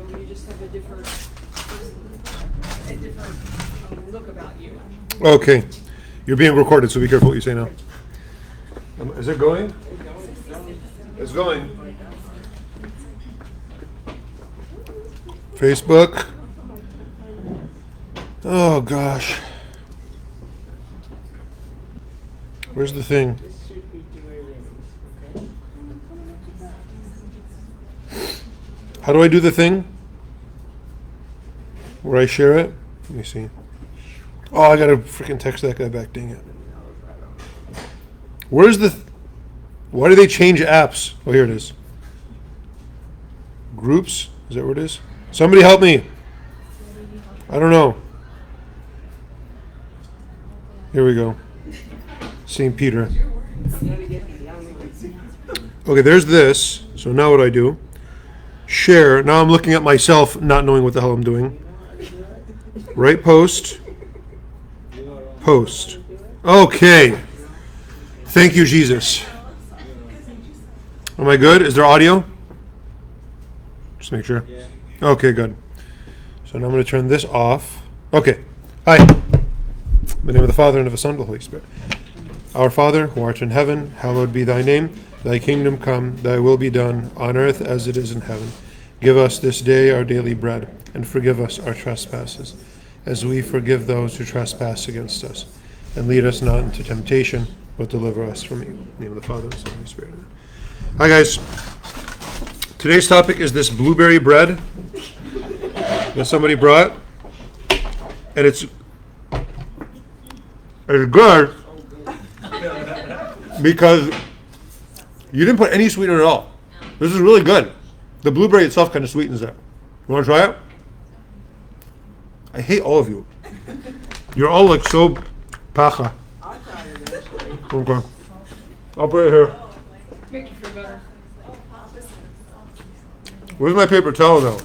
You just have a different look about you. Okay. You're being recorded, so be careful what you say now. Is it going? It's going. Facebook. Oh, gosh. Where's the thing? How do I do the thing? Where I share it? Let me see. Oh, I gotta freaking text that guy back. Dang it. Where's the... Why do they change apps? Oh, here it is. Groups? Is that where it is? Somebody help me. I don't know. Here we go. St. Peter. Okay, there's this. So now what do I do? Share. Now I'm looking at myself, not knowing what the hell I'm doing. Right post. Post. Okay. Thank you, Jesus. Am I good? Is there audio? Just make sure. Okay, good. So now I'm going to turn this off. Okay. Hi. In the name of the Father, and of the Son, and of the Holy Spirit. Our Father, who art in heaven, hallowed be thy name. Thy kingdom come, thy will be done, on earth as it is in heaven. Give us this day our daily bread, and forgive us our trespasses, as we forgive those who trespass against us. And lead us not into temptation, but deliver us from evil. In the name of the Father, and of the Son, and of the Holy Spirit. Hi guys. Today's topic is this blueberry bread that somebody brought. And it's good because you didn't put any sweetener at all. This is really good. The blueberry itself kind of sweetens it. You want to try it? I hate all of you. You're all like so pacha. Okay. I'll put it here. Make you feel better. Where's my paper towel though?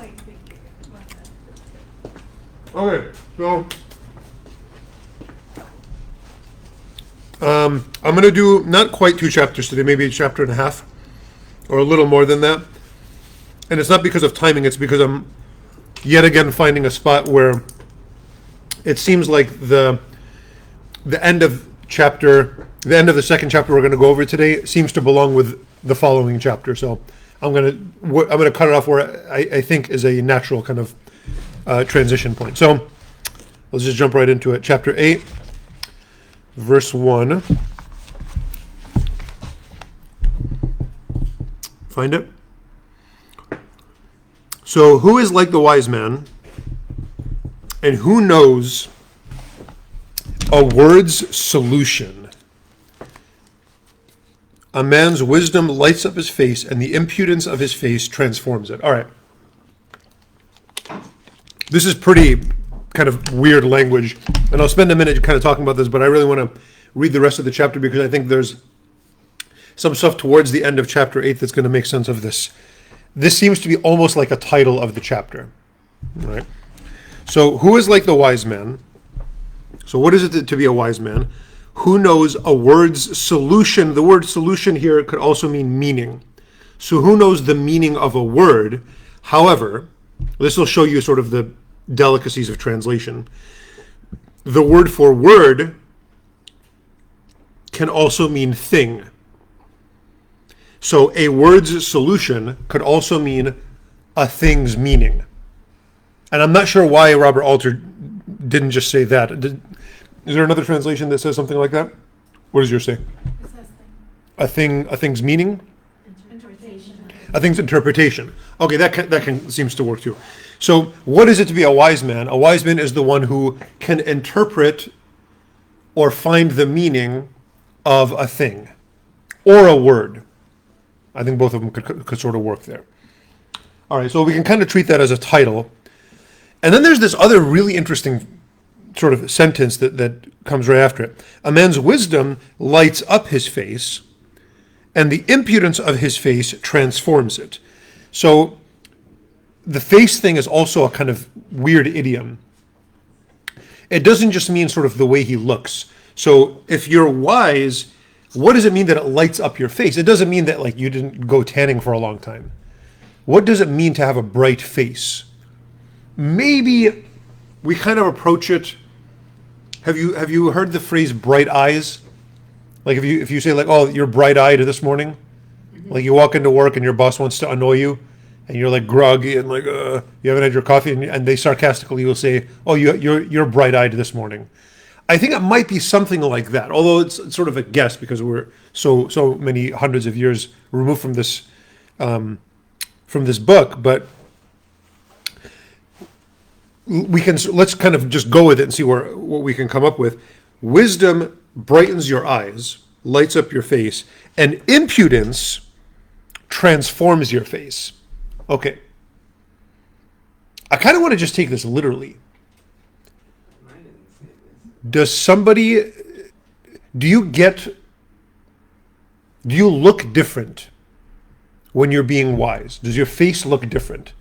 Okay, so I'm going to do not quite 2 chapters today, maybe a chapter and a half, or a little more than that. And it's not because of timing, it's because I'm yet again finding a spot where it seems like the end of the second chapter we're going to go over today seems to belong with the following chapter. So I'm going to cut it off where I think is a natural kind of transition point. So let's just jump right into it. Chapter 8, verse 1. Find it? So who is like the wise man, and who knows a word's solution? A man's wisdom lights up his face, and the impudence of his face transforms it. All right. This is pretty kind of weird language, and I'll spend a minute kind of talking about this, but I really want to read the rest of the chapter because I think there's some stuff towards the end of chapter 8 that's going to make sense of this. This seems to be almost like a title of the chapter. All right. So who is like the wise man? So what is it to be a wise man? Who knows a word's solution? The word solution here could also mean meaning. So who knows the meaning of a word? However, this will show you sort of the delicacies of translation. The word for word can also mean thing. So a word's solution could also mean a thing's meaning. And I'm not sure why Robert Alter didn't just say that. Is there another translation that says something like that? What does yours say? It says thing. A thing's meaning? Interpretation. A thing's interpretation. Okay, that seems to work too. So what is it to be a wise man? A wise man is the one who can interpret or find the meaning of a thing or a word. I think both of them could sort of work there. All right, so we can kind of treat that as a title. And then there's this other really interesting sort of sentence that comes right after it. A man's wisdom lights up his face, and the impudence of his face transforms it. So the face thing is also a kind of weird idiom. It doesn't just mean sort of the way he looks. So if you're wise, what does it mean that it lights up your face? It doesn't mean that like you didn't go tanning for a long time. What does it mean to have a bright face? maybe we kind of approach it. Have you heard the phrase bright eyes? Like if you say like, oh, you're bright eyed this morning, like you walk into work and your boss wants to annoy you, and you're like groggy and like you haven't had your coffee, and they sarcastically will say, oh, you're bright eyed this morning. I think it might be something like that, although it's sort of a guess because we're so many hundreds of years removed from this book. But let's kind of just go with it and see what we can come up with. Wisdom brightens your eyes, lights up your face, and impudence transforms your face. Okay. I kind of want to just take this literally. Do you look different when you're being wise? Does your face look different?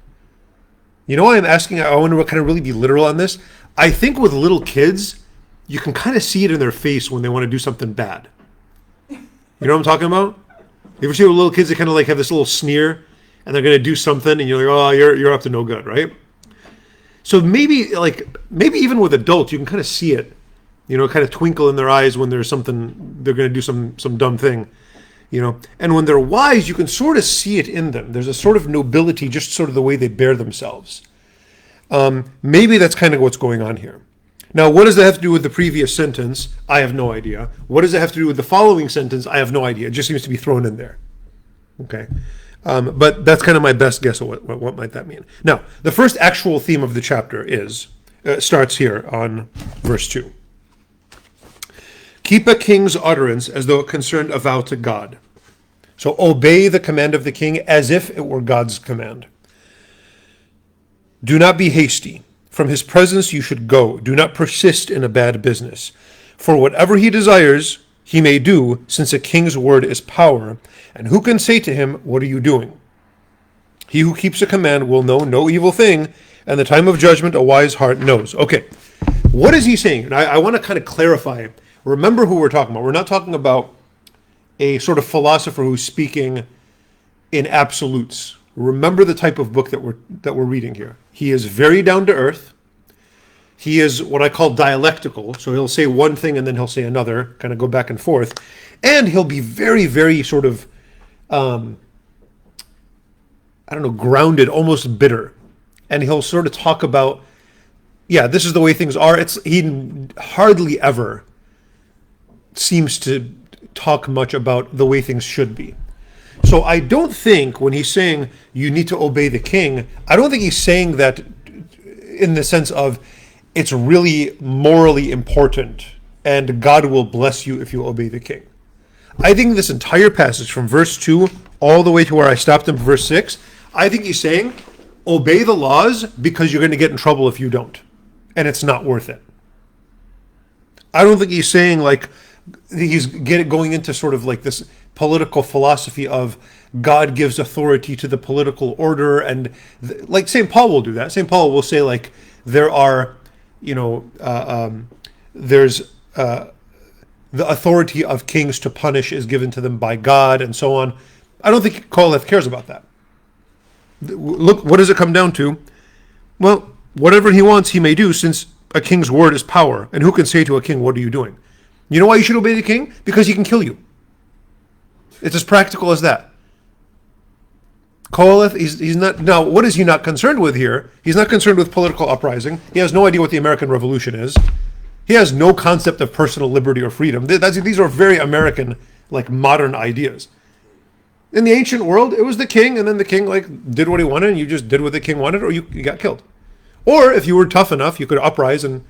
You know why I'm asking? I want to kind of really be literal on this. I think with little kids, you can kind of see it in their face when they want to do something bad. You know what I'm talking about? You ever see with little kids, they kind of like have this little sneer and they're going to do something and you're like, oh, you're up to no good, right? So maybe even with adults, you can kind of see it, kind of twinkle in their eyes when there's something, they're going to do some dumb thing, and when they're wise, you can sort of see it in them. There's a sort of nobility, just sort of the way they bear themselves. Maybe that's kind of what's going on here. Now, what does that have to do with the previous sentence? I have no idea. What does it have to do with the following sentence? I have no idea. It just seems to be thrown in there. Okay. But that's kind of my best guess of what might that mean. Now, the first actual theme of the chapter starts here on verse 2. Keep a king's utterance as though it concerned a vow to God. So obey the command of the king as if it were God's command. Do not be hasty. From his presence you should go. Do not persist in a bad business. For whatever he desires, he may do, since a king's word is power. And who can say to him, what are you doing? He who keeps a command will know no evil thing, and the time of judgment a wise heart knows. Okay, what is he saying? And I want to kind of clarify. Remember who we're talking about. We're not talking about a sort of philosopher who's speaking in absolutes. Remember the type of book that we're reading here. He is very down to earth. He is what I call dialectical. So he'll say one thing and then he'll say another, kind of go back and forth. And he'll be very, very sort of, grounded, almost bitter. And he'll sort of talk about, this is the way things are. He hardly ever seems to talk much about the way things should be. So I don't think when he's saying you need to obey the king, I don't think he's saying that in the sense of it's really morally important and God will bless you if you obey the king. I think this entire passage from verse 2 all the way to where I stopped in verse 6, I think he's saying obey the laws because you're going to get in trouble if you don't. And it's not worth it. I don't think he's saying like he's going into sort of like this political philosophy of God gives authority to the political order, and like St. Paul will do that. St. Paul will say like there are, there's the authority of kings to punish is given to them by God and so on. I don't think Koheleth cares about that. Look, what does it come down to? Well, whatever he wants, he may do, since a king's word is power. And who can say to a king, what are you doing? You know why you should obey the king? Because he can kill you. It's as practical as that. Koheleth, he's not. Now, what is he not concerned with here? He's not concerned with political uprising. He has no idea what the American Revolution is. He has no concept of personal liberty or freedom. These are very American, like modern ideas. In the ancient world, it was the king, and then the king like did what he wanted, and you just did what the king wanted, or you got killed. Or if you were tough enough, you could uprise and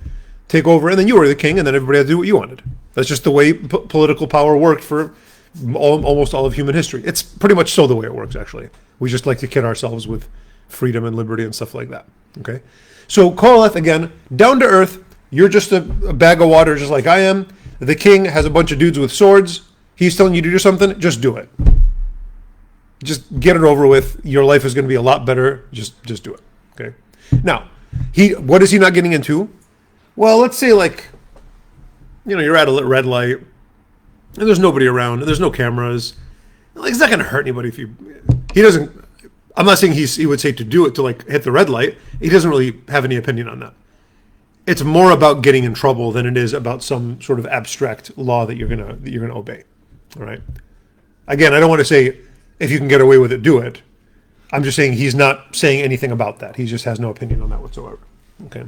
take over, and then you were the king, and then everybody had to do what you wanted. That's just the way political power worked for almost all of human history. It's pretty much so the way it works, actually. We just like to kid ourselves with freedom and liberty and stuff like that. Okay, so Koheleth, again, down to earth. You're just a bag of water, just like I am. The king has a bunch of dudes with swords. He's telling you to do something. Just do it. Just get it over with. Your life is going to be a lot better. Just do it. Okay. Now, what is he not getting into? Well, let's say like, you're at a red light, and there's nobody around, and there's no cameras. Like, it's not going to hurt anybody if he doesn't. I'm not saying he would say to do it, to like hit the red light. He doesn't really have any opinion on that. It's more about getting in trouble than it is about some sort of abstract law that you're gonna obey. All right. Again, I don't want to say if you can get away with it, do it. I'm just saying he's not saying anything about that. He just has no opinion on that whatsoever. Okay.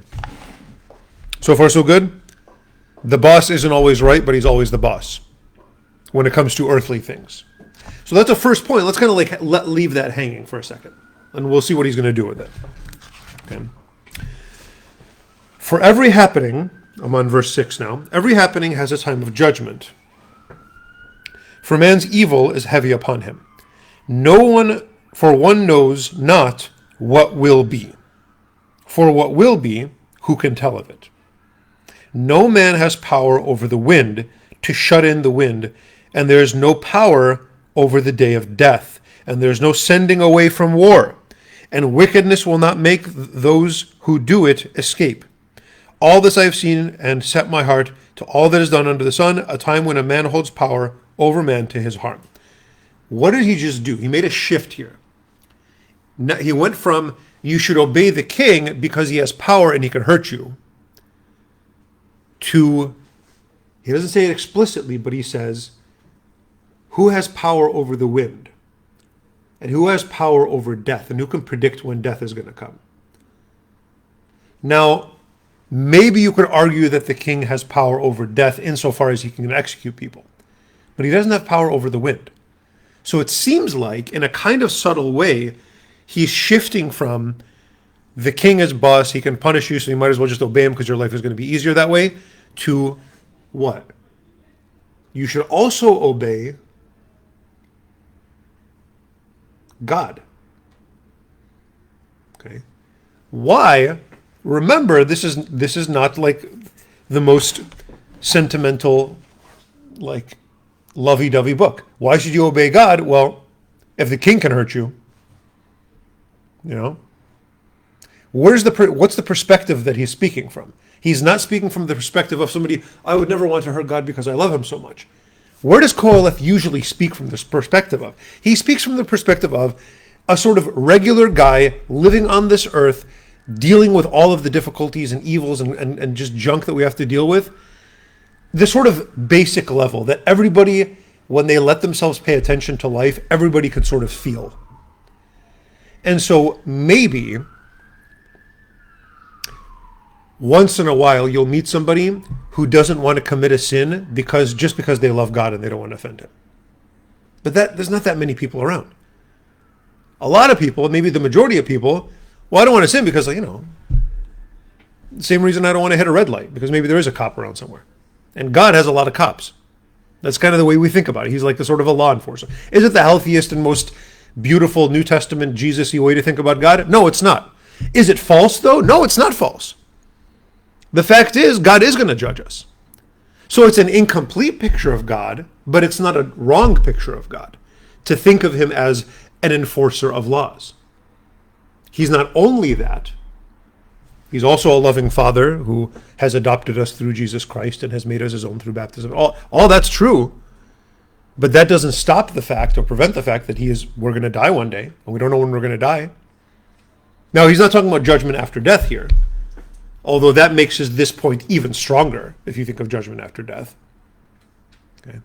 So far, so good. The boss isn't always right, but he's always the boss when it comes to earthly things. So that's the first point. Let's kind of like leave that hanging for a second, and we'll see what he's going to do with it. Okay. For every happening, I'm on verse 6 now, every happening has a time of judgment. For man's evil is heavy upon him. For one knows not what will be. For what will be, who can tell of it? No man has power over the wind to shut in the wind, and there is no power over the day of death, and there is no sending away from war, and wickedness will not make those who do it escape. All this I have seen and set my heart to all that is done under the sun, a time when a man holds power over man to his harm. What did he just do? He made a shift here. He went from, you should obey the king because he has power and he can hurt you, to, he doesn't say it explicitly, but he says, who has power over the wind? And who has power over death? And who can predict when death is going to come? Now, maybe you could argue that the king has power over death insofar as he can execute people. But he doesn't have power over the wind. So it seems like, in a kind of subtle way, he's shifting from the king is boss, he can punish you, so you might as well just obey him because your life is going to be easier that way, to what? You should also obey God. Okay. Why? Remember, this is not like the most sentimental, like lovey-dovey book. Why should you obey God? Well, if the king can hurt you, what's the perspective that he's speaking from? He's not speaking from the perspective of somebody, I would never want to hurt God because I love him so much. Where does Koheleth usually speak from this perspective of? He speaks from the perspective of a sort of regular guy living on this earth, dealing with all of the difficulties and evils and just junk that we have to deal with. The sort of basic level that everybody, when they let themselves pay attention to life, everybody could sort of feel. And so maybe once in a while you'll meet somebody who doesn't want to commit a sin just because they love God and they don't want to offend him. But there's not that many people around. A lot of people, maybe the majority of people, well, I don't want to sin because, same reason I don't want to hit a red light, because maybe there is a cop around somewhere. And God has a lot of cops. That's kind of the way we think about it. He's like the sort of a law enforcer. Is it the healthiest and most beautiful New Testament Jesus-y way to think about God? No, it's not. Is it false, though? No, it's not false. The fact is, God is going to judge us. So it's an incomplete picture of God, but it's not a wrong picture of God to think of him as an enforcer of laws. He's not only that, he's also a loving father who has adopted us through Jesus Christ and has made us his own through baptism. All that's true, but that doesn't stop the fact or prevent the fact that we're going to die one day, and we don't know when we're going to die. Now, he's not talking about judgment after death here, although that makes this point even stronger if you think of judgment after death. Okay.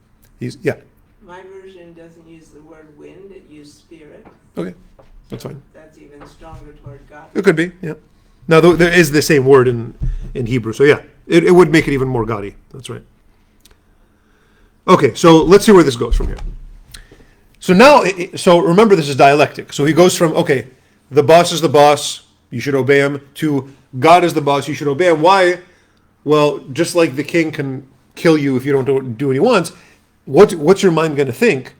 My version doesn't use the word wind, it uses spirit. Okay, that's fine. That's even stronger toward God. It could be, yeah. Now, there is the same word in Hebrew, so yeah, it would make it even more gaudy. That's right. Okay, so let's see where this goes from here. So now, remember this is dialectic. So he goes from, okay, the boss is the boss, you should obey him, to God is the boss, you should obey him. Why? Well, just like the king can kill you if you don't do what he wants, what's your mind going to think?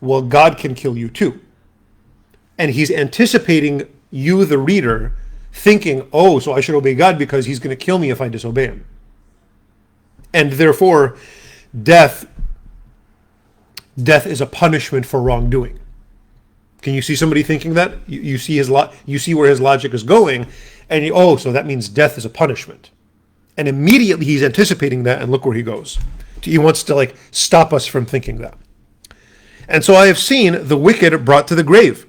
Well, God can kill you too. And he's anticipating you, the reader, thinking, oh, so I should obey God because he's going to kill me if I disobey him. And therefore, death is a punishment for wrongdoing. Can you see somebody thinking that? You see where his logic is going, and so that means death is a punishment. And immediately he's anticipating that, and look where he goes. He wants to stop us from thinking that. And so I have seen the wicked brought to the grave.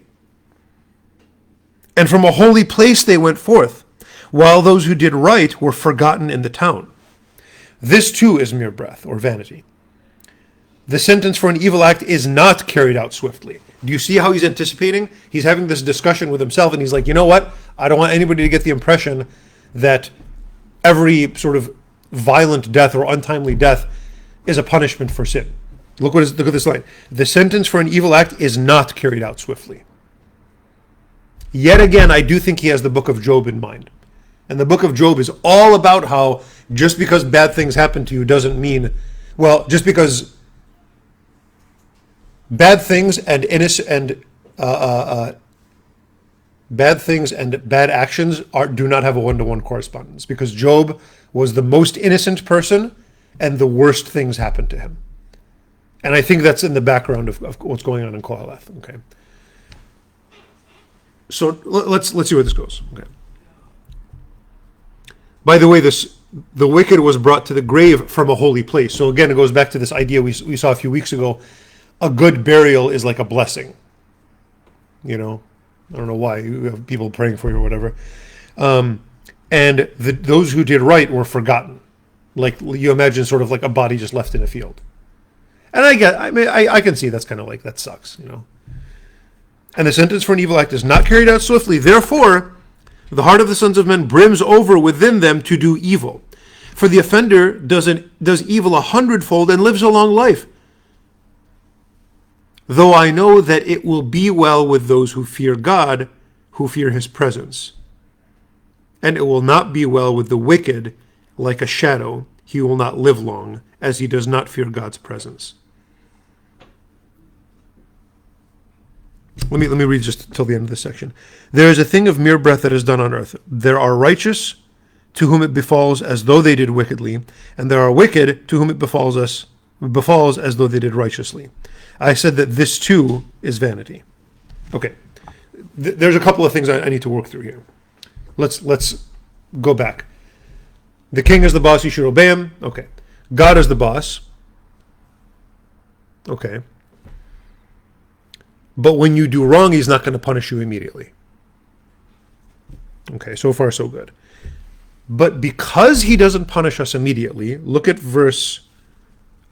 And from a holy place they went forth, while those who did right were forgotten in the town. This too is mere breath, or vanity. The sentence for an evil act is not carried out swiftly. Do you see how he's anticipating? He's having this discussion with himself, and he's like, you know what? I don't want anybody to get the impression that every sort of violent death or untimely death is a punishment for sin. Look at this line. The sentence for an evil act is not carried out swiftly. Yet again, I do think he has the book of Job in mind. And the book of Job is all about how just because bad things happen to you doesn't mean, well, just because bad things and bad things and bad actions do not have a one-to-one correspondence, because Job was the most innocent person and the worst things happened to him. And I think that's in the background of what's going on in Koheleth. Okay. So let's see where this goes. Okay. By the way, the wicked was brought to the grave from a holy place. So again, it goes back to this idea we saw a few weeks ago. A good burial is like a blessing. You know, I don't know why. You have people praying for you or whatever. And those who did right were forgotten. Like you imagine sort of like a body just left in a field. And I can see that's kind of like, that sucks, you know. And the sentence for an evil act is not carried out swiftly. Therefore, the heart of the sons of men brims over within them to do evil. For the offender does evil 100-fold and lives a long life. Though I know that it will be well with those who fear God, who fear his presence. And it will not be well with the wicked, like a shadow. He will not live long, as he does not fear God's presence. Let me read just till the end of this section. There is a thing of mere breath that is done on earth. There are righteous to whom it befalls as though they did wickedly, and there are wicked to whom it befalls as though they did righteously. I said that this too is vanity. Okay, there's a couple of things I need to work through here. Let's go back. The king is the boss, you should obey him. Okay. God is the boss. Okay. But when you do wrong, he's not going to punish you immediately. Okay, so far so good. But because he doesn't punish us immediately, look at verse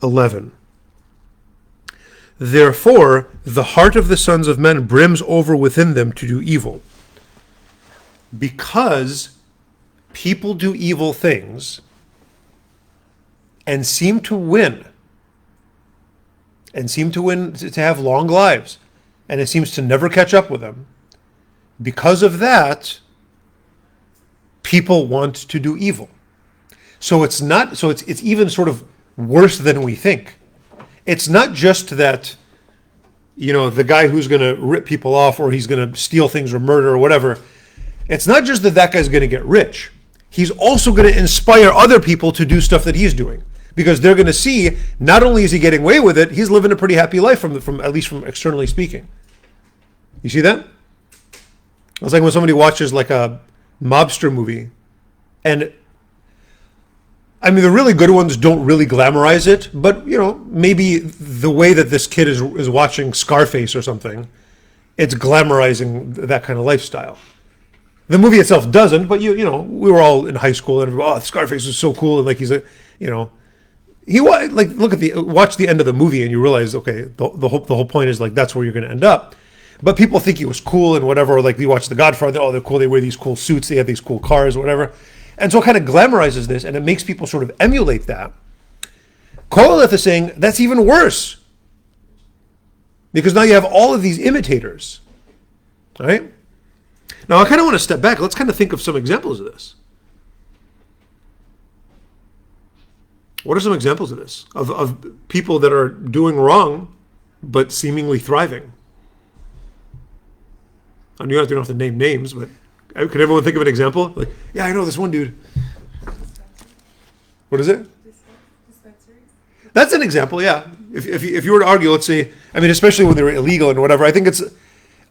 11. Therefore, the heart of the sons of men brims over within them to do evil. Because people do evil things and seem to win, to have long lives, and it seems to never catch up with them. Because of that, people want to do evil. So it's even sort of worse than we think. It's not just that, you know, the guy who's going to rip people off or he's going to steal things or murder or whatever. It's not just that guy's going to get rich. He's also going to inspire other people to do stuff that he's doing, because they're going to see not only is he getting away with it, he's living a pretty happy life from at least from externally speaking. You see that? It's like when somebody watches like a mobster movie, and I mean the really good ones don't really glamorize it, but you know, maybe the way that this kid is watching Scarface or something, it's glamorizing that kind of lifestyle. The movie itself doesn't, but you know, we were all in high school and Scarface is so cool, and like he's a, you know, watch the end of the movie and you realize, okay, the whole point is like that's where you're going to end up. But people think he was cool and whatever. Or like we watch The Godfather, oh, they're cool. They wear these cool suits. They have these cool cars, whatever. And so it kind of glamorizes this, and it makes people sort of emulate that. Koheleth is saying that's even worse, because now you have all of these imitators, right? Now I kind of want to step back. Let's kind of think of some examples of this. What are some examples of this? Of people that are doing wrong, but seemingly thriving? I mean, you don't have to name names, but could everyone think of an example? Like, yeah, I know this one dude. What is it? That's an example, yeah. If you were to argue, let's say, I mean, especially when they're illegal and whatever, I think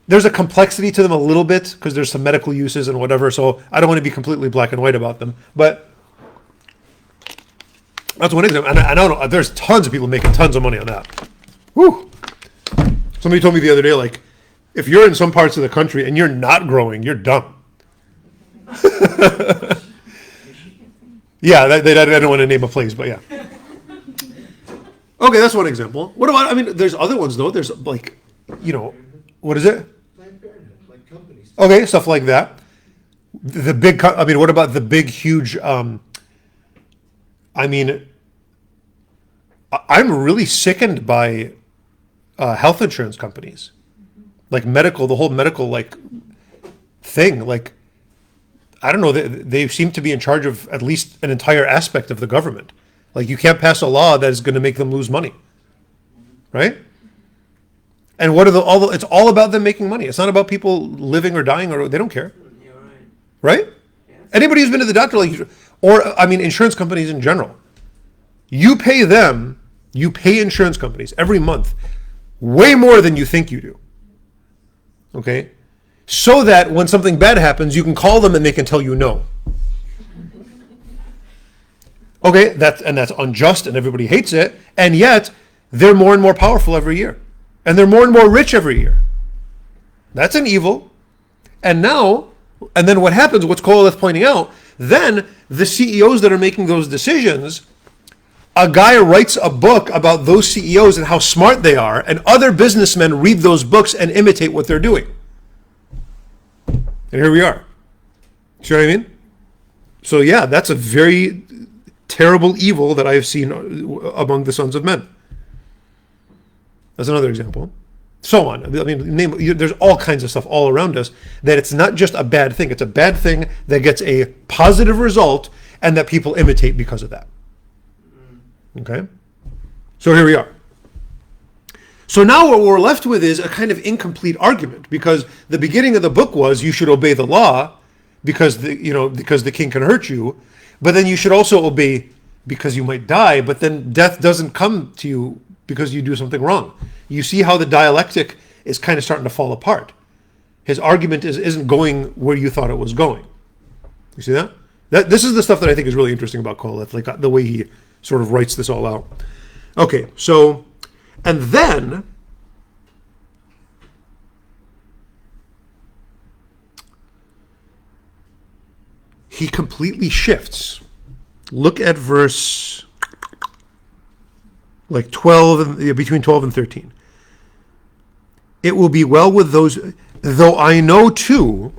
there's a complexity to them a little bit because there's some medical uses and whatever, so I don't want to be completely black and white about them. But that's one example. And I know there's tons of people making tons of money on that. Whew. Somebody told me the other day, like, if you're in some parts of the country and you're not growing, you're dumb. Yeah, I don't want to name a place, but yeah. Okay, that's one example. What about, I mean, there's other ones though. There's like, what is it? Like companies. Okay, stuff like that. The big, I mean, what about the big, huge, I'm really sickened by health insurance companies. Like the whole medical, like, thing. Like, I don't know, they seem to be in charge of at least an entire aspect of the government. Like, you can't pass a law that is going to make them lose money. Right? And what are it's all about them making money. It's not about people living or dying, or they don't care. You're right. Right? Yes. Anybody who's been to the doctor, insurance companies in general, you pay insurance companies every month way more than you think you do. Okay? So that when something bad happens, you can call them and they can tell you no. Okay, that's unjust and everybody hates it, and yet they're more and more powerful every year. And they're more and more rich every year. That's an evil. And then what happens, what's Koheleth pointing out, then the CEOs that are making those decisions, a guy writes a book about those CEOs and how smart they are, and other businessmen read those books and imitate what they're doing. And here we are. See what I mean? So yeah, that's a very terrible evil that I have seen among the sons of men. That's another example. So on. I mean, there's all kinds of stuff all around us that it's not just a bad thing. It's a bad thing that gets a positive result and that people imitate because of that. Okay? So here we are. So now what we're left with is a kind of incomplete argument, because the beginning of the book was you should obey the law because the king can hurt you, but then you should also obey because you might die, but then death doesn't come to you because you do something wrong. You see how the dialectic is kind of starting to fall apart. His argument isn't going where you thought it was going. You see that? This is the stuff that I think is really interesting about Koheleth, like the way he sort of writes this all out. Okay, so, and then he completely shifts. Look at verse like 12, between 12 and 13. It will be well with those, though I know too.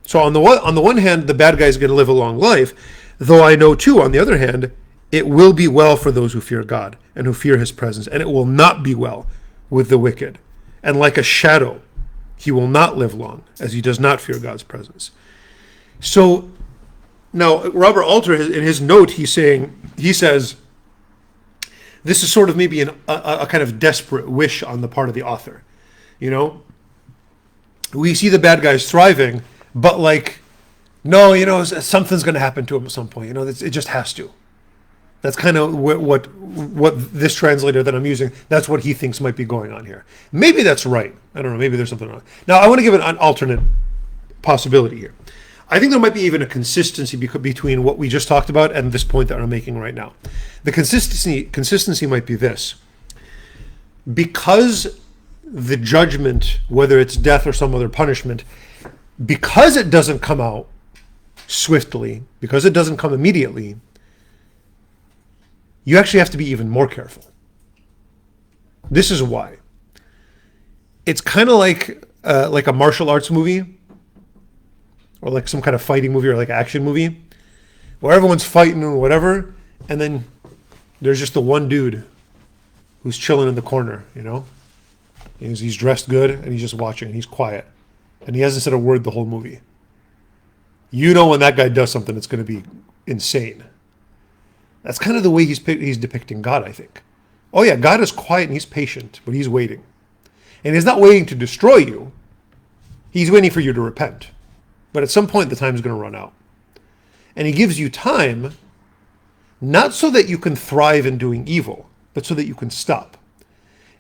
So on the one hand, the bad guy is going to live a long life, though I know too, on the other hand, it will be well for those who fear God and who fear his presence, and it will not be well with the wicked. And like a shadow, he will not live long, as he does not fear God's presence. So now Robert Alter, in his note, he says, this is sort of maybe a kind of desperate wish on the part of the author. We see the bad guys thriving, but no, something's going to happen to him at some point. It just has to. That's kind of what this translator that I'm using, that's what he thinks might be going on here. Maybe that's right. I don't know. Maybe there's something wrong. Now, I want to give an alternate possibility here. I think there might be even a consistency between what we just talked about and this point that I'm making right now. The consistency might be this. Because the judgment, whether it's death or some other punishment, because it doesn't come out swiftly, because it doesn't come immediately, you actually have to be even more careful. This is why. It's kind of like a martial arts movie, or like some kind of fighting movie, or like action movie, where everyone's fighting or whatever, and then there's just the one dude who's chilling in the corner, He's dressed good, and he's just watching, and he's quiet. And he hasn't said a word the whole movie. When that guy does something, it's going to be insane. That's kind of the way he's depicting God, I think. Oh yeah, God is quiet and he's patient, but he's waiting. And he's not waiting to destroy you. He's waiting for you to repent. But at some point, the time is going to run out. And he gives you time, not so that you can thrive in doing evil, but so that you can stop.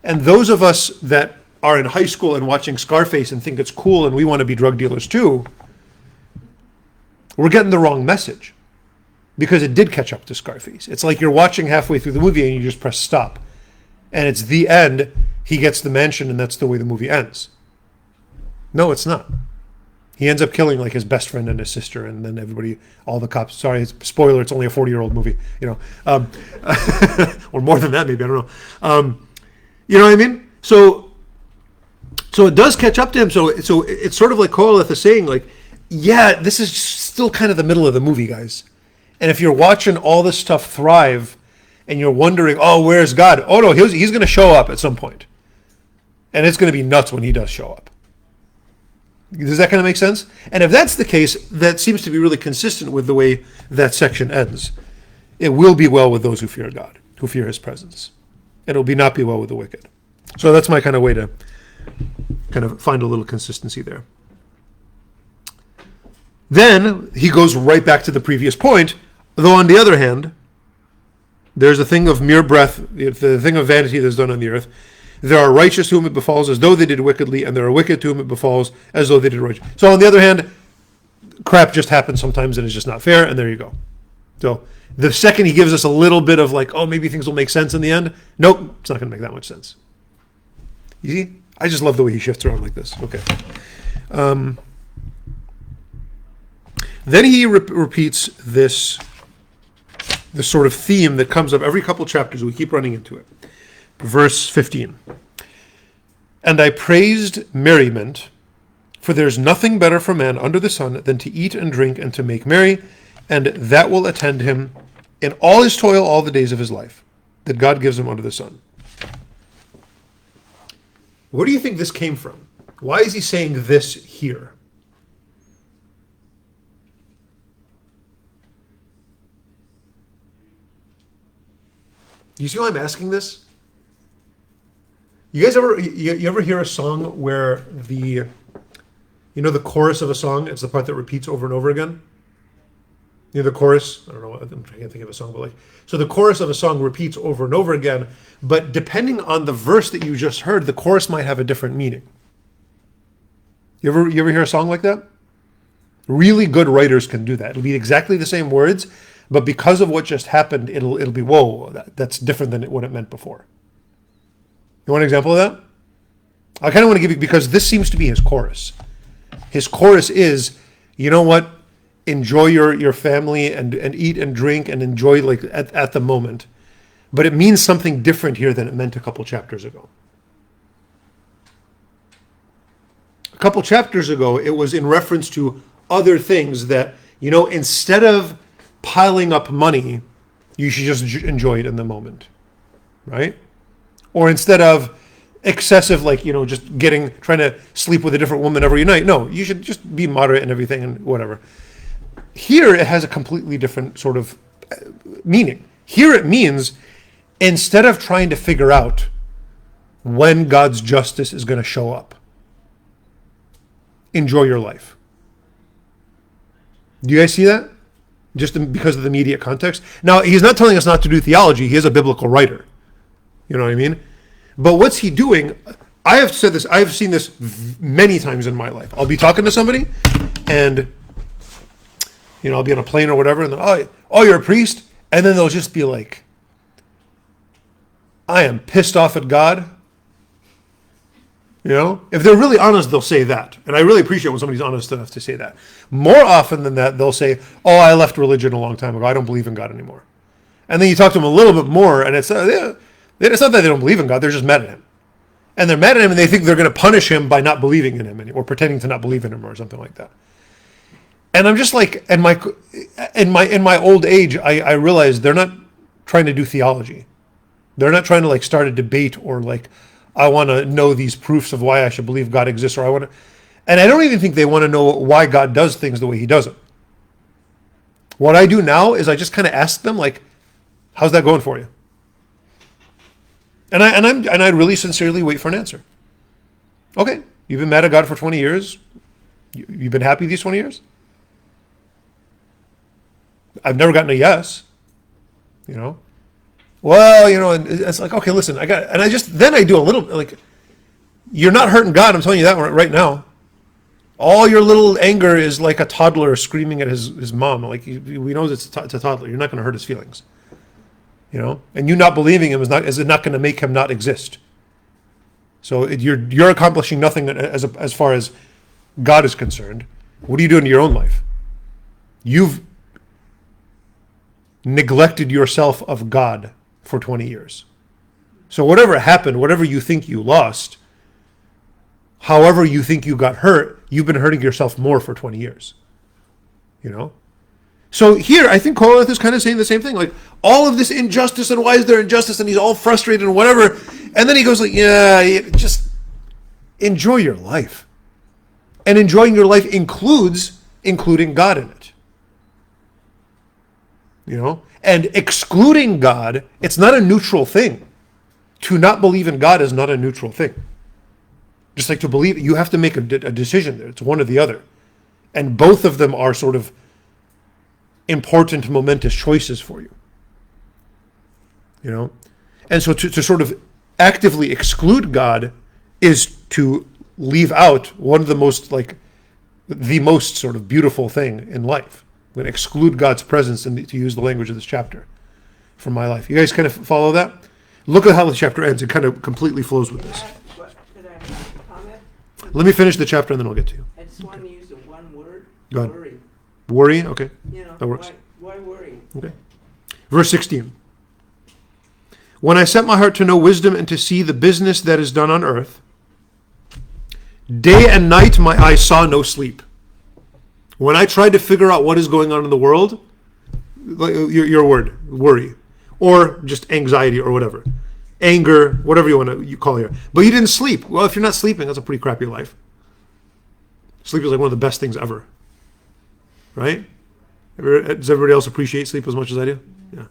And those of us that are in high school and watching Scarface and think it's cool and we want to be drug dealers too, we're getting the wrong message. Because it did catch up to Scarface. It's like you're watching halfway through the movie and you just press stop. And it's the end, he gets the mansion, and that's the way the movie ends. No, it's not. He ends up killing like his best friend and his sister, and then everybody, all the cops. Sorry, spoiler. It's only a 40-year-old movie, or more than that, maybe, I don't know. You know what I mean? So it does catch up to him. So it's sort of like Koheleth is saying, like, yeah, this is still kind of the middle of the movie, guys. And if you're watching all this stuff thrive, and you're wondering, oh, where's God? Oh no, he's going to show up at some point, and it's going to be nuts when he does show up. Does that kind of make sense? And if that's the case, that seems to be really consistent with the way that section ends. It will be well with those who fear God, who fear his presence. And it will not be well with the wicked. So that's my kind of way to kind of find a little consistency there. Then he goes right back to the previous point, though on the other hand, there's a thing of mere breath, the thing of vanity that's done on the earth. There are righteous to whom it befalls as though they did wickedly, and there are wicked to whom it befalls as though they did righteous. So on the other hand, crap just happens sometimes and it's just not fair, and there you go. So the second he gives us a little bit of like, oh, maybe things will make sense in the end, nope, it's not going to make that much sense. You see? I just love the way he shifts around like this. Okay. Then he repeats this sort of theme that comes up every couple chapters. We keep running into it. Verse 15. And I praised merriment, for there's nothing better for man under the sun than to eat and drink and to make merry, and that will attend him in all his toil all the days of his life, that God gives him under the sun. Where do you think this came from? Why is he saying this here? You see why I'm asking this? You guys you ever hear a song where the chorus of a song, it's the part that repeats over and over again? The chorus, I don't know, I'm trying to think of a song, but so the chorus of a song repeats over and over again, but depending on the verse that you just heard, the chorus might have a different meaning. You ever hear a song like that? Really good writers can do that. It'll be exactly the same words, but because of what just happened, it'll be, whoa, that's different than what it meant before. You want an example of that? I kind of want to give you, because this seems to be his chorus. His chorus is, you know what? Enjoy your family and eat and drink and enjoy like at the moment. But it means something different here than it meant a couple chapters ago. A couple chapters ago, it was in reference to other things that, instead of piling up money, you should just enjoy it in the moment. Right? Or instead of excessive, just trying to sleep with a different woman every night. No, you should just be moderate and everything and whatever. Here it has a completely different sort of meaning. Here it means, instead of trying to figure out when God's justice is going to show up, enjoy your life. Do you guys see that? Just because of the immediate context. Now, he's not telling us not to do theology. He is a biblical writer. You know what I mean? But what's he doing? I have said this. I've seen this many times in my life. I'll be talking to somebody, and I'll be on a plane or whatever, and then, oh, you're a priest, and then they'll just be like, I am pissed off at God. If they're really honest, they'll say that, and I really appreciate when somebody's honest enough to say that. More often than that, they'll say, oh, I left religion a long time ago. I don't believe in God anymore. And then you talk to them a little bit more, and it's not that they don't believe in God. They're just mad at him. And they're mad at him, and they think they're going to punish him by not believing in him or pretending to not believe in him or something like that. And I'm just like, in my old age, I realize they're not trying to do theology. They're not trying to start a debate or I want to know these proofs of why I should believe God exists, or I want to, and I don't even think they want to know why God does things the way he does them. What I do now is I just kind of ask them, how's that going for you? And I really sincerely wait for an answer. Okay, you've been mad at God for 20 years. You've been happy these 20 years? I've never gotten a yes. Well, and it's like, okay, listen, then I do a little, you're not hurting God, I'm telling you that right now. All your little anger is like a toddler screaming at his mom. We know it's a toddler. You're not going to hurt his feelings. And you not believing him is not going to make him not exist. So you're accomplishing nothing as far as God is concerned, what are you doing in your own life? You've neglected yourself of God for 20 years. So whatever happened, whatever you think you lost, however you think you got hurt, you've been hurting yourself more for 20 years. You know? So here, I think Koheleth is kind of saying the same thing. Like, all of this injustice, and why is there injustice, and he's all frustrated and whatever. And then he goes like, yeah, just enjoy your life. And enjoying your life includes including God in it. You know? And excluding God, it's not a neutral thing. To not believe in God is not a neutral thing. Just like to believe, you have to make a decision there. It's one or the other. And both of them are sort of important, momentous choices for you. You know? And so to sort of actively exclude God is to leave out one of the most sort of beautiful thing in life. I'm going to exclude God's presence, and to use the language of this chapter from my life. You guys kind of follow that? Look at how the chapter ends. It kind of completely flows with this. Could I have a comment? Let me finish the chapter and then I'll get to you. I just want to use the one word. Go ahead. Worry. Worry? Okay. You know, That works. Why worry? Okay. Verse 16. When I set my heart to know wisdom and to see the business that is done on earth, day and night my eyes saw no sleep. When I tried to figure out what is going on in the world, your word, worry, or just anxiety or whatever, anger, whatever you call it. But you didn't sleep. Well, if you're not sleeping, that's a pretty crappy life. Sleep is like one of the best things ever. Right? Does everybody else appreciate sleep as much as I do? Yeah.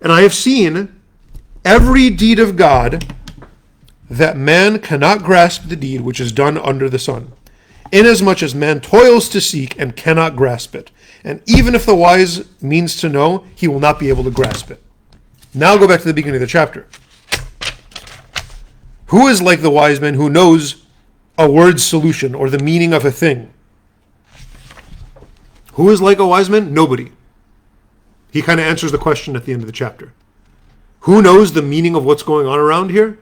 And I have seen every deed of God, that man cannot grasp the deed which is done under the sun, inasmuch as man toils to seek and cannot grasp it. And even if the wise means to know, he will not be able to grasp it. Now go back to the beginning of the chapter. Who is like the wise man who knows a word's solution or the meaning of a thing? Who is like a wise man? Nobody. He kind of answers the question at the end of the chapter. Who knows the meaning of what's going on around here?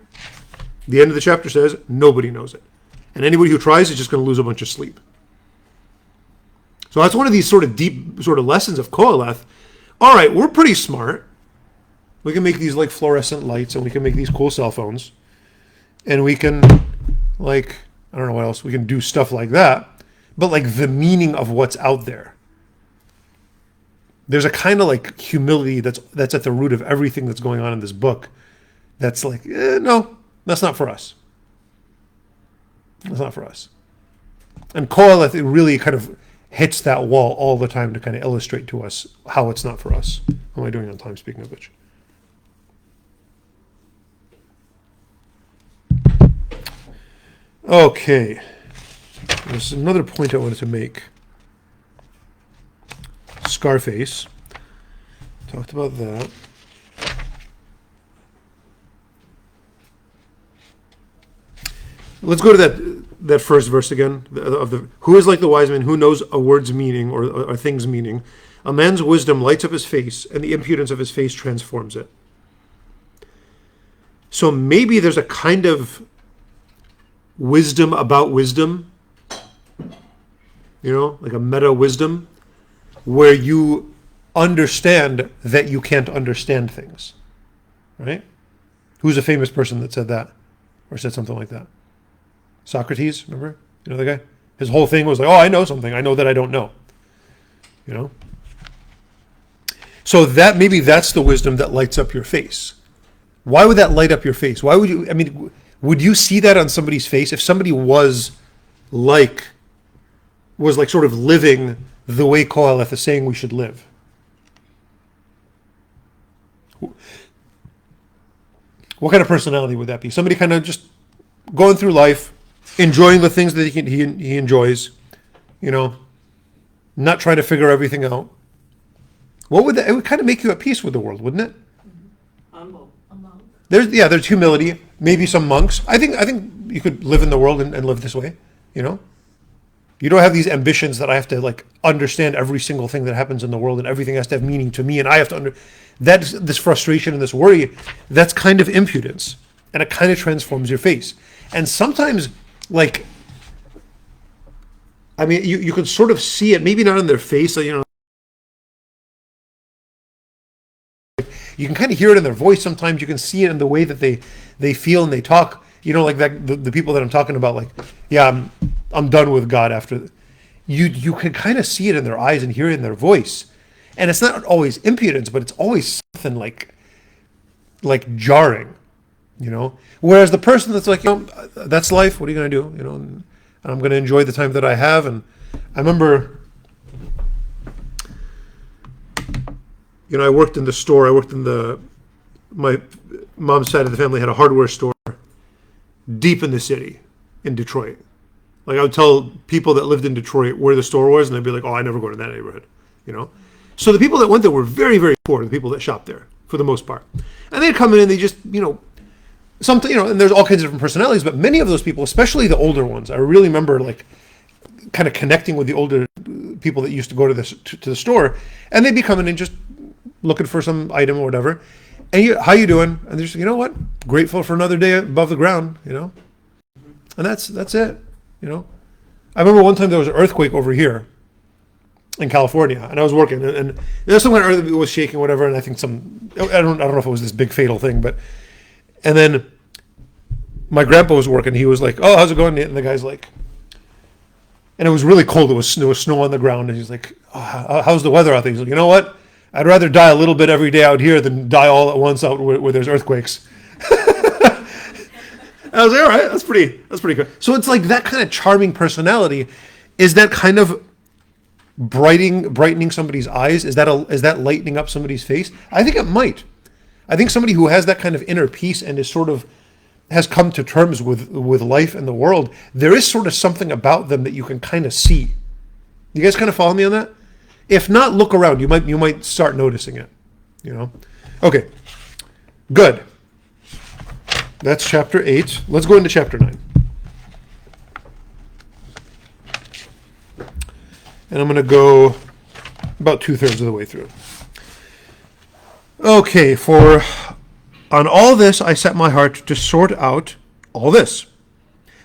The end of the chapter says nobody knows it. And anybody who tries is just going to lose a bunch of sleep. So that's one of these sort of deep sort of lessons of Koheleth. All right, we're pretty smart. We can make these like fluorescent lights, and we can make these cool cell phones. And we can I don't know what else. We can do stuff like that. But like the meaning of what's out there. There's a kind of like humility that's at the root of everything that's going on in this book. That's like, no, that's not for us. That's not for us. And Koheleth, it really kind of hits that wall all the time to kind of illustrate to us how it's not for us. How am I doing on time, speaking of which? Okay. There's another point I wanted to make. Scarface. Talked about that. Let's go to that first verse again. Who is like the wise man who knows a word's meaning or a thing's meaning? A man's wisdom lights up his face, and the impudence of his face transforms it. So maybe there's a kind of wisdom about wisdom, like a meta wisdom, where you understand that you can't understand things, right? Who's a famous person that said that, or said something like that? Socrates, remember? You know the guy? His whole thing was like, I know something. I know that I don't know. So maybe that's the wisdom that lights up your face. Why would that light up your face? Why would you, would you see that on somebody's face? If somebody was like sort of living the way Koheleth is saying we should live. What kind of personality would that be? Somebody kind of just going through life, enjoying the things that he enjoys, not trying to figure everything out. What would that? It would kind of make you at peace with the world, wouldn't it? Humble. There's humility. Maybe some monks. I think you could live in the world and live this way. You don't have these ambitions that I have to understand every single thing that happens in the world, and everything has to have meaning to me, and I have to that's this frustration and this worry. That's kind of impudence, and it kind of transforms your face. And sometimes I mean, you can sort of see it, maybe not in their face, you know. You can kind of hear it in their voice sometimes. You can see it in the way that they feel and they talk. You know, like that the people that I'm talking about, like, yeah, I'm done with God after. You can kind of see it in their eyes and hear it in their voice, and it's not always impudence, but it's always something like jarring, you know. Whereas the person that's like, you know, that's life. What are you going to do? You know, and I'm going to enjoy the time that I have. And I remember, you know, I worked in the store. I worked in my mom's side of the family had a hardware store deep in the city in Detroit. Like, I would tell people that lived in Detroit where the store was, and they'd be like, "Oh, I never go to that neighborhood," you know. So the people that went there were very, very poor. The people that shopped there, for the most part, and they'd come in and they just, you know, something, you know. And there's all kinds of different personalities, but many of those people, especially the older ones, I really remember like kind of connecting with the older people that used to go to the store, and they'd be coming in just looking for some item or whatever. And how you doing? And they're just, you know what? Grateful for another day above the ground, you know. And that's it. You know, I remember one time there was an earthquake over here in California, and I was working, and there's some kind of earth was shaking, whatever. And I think I don't know if it was this big fatal thing, but, and then my grandpa was working. He was like, "Oh, how's it going?" And the guy's like, and it was really cold. There was snow on the ground, and he's like, "Oh, how's the weather out there?" He's like, "You know what? I'd rather die a little bit every day out here than die all at once out where there's earthquakes." I was like, all right, that's pretty good. So it's like that kind of charming personality. Is that kind of brightening somebody's eyes? Is that lightening up somebody's face? I think it might. I think somebody who has that kind of inner peace and is sort of has come to terms with life and the world, there is sort of something about them that you can kind of see. You guys kind of follow me on that? If not, look around. You might start noticing it. You know? Okay. Good. That's chapter 8. Let's go into chapter 9. And I'm going to go about 2/3 of the way through. Okay, for on all this I set my heart to sort out all this,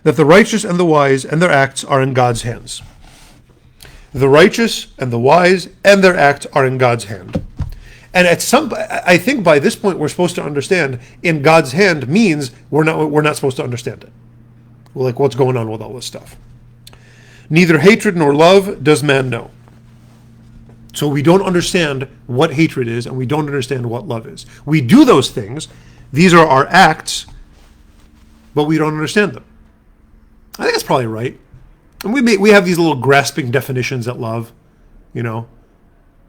that the righteous and the wise and their acts are in God's hands. The righteous and the wise and their acts are in God's hand. And I think by this point we're supposed to understand in God's hand means we're not supposed to understand it. Well, like, what's going on with all this stuff? Neither hatred nor love does man know. So we don't understand what hatred is, and we don't understand what love is. We do those things. These are our acts, but we don't understand them. I think that's probably right. And we have these little grasping definitions at love, you know.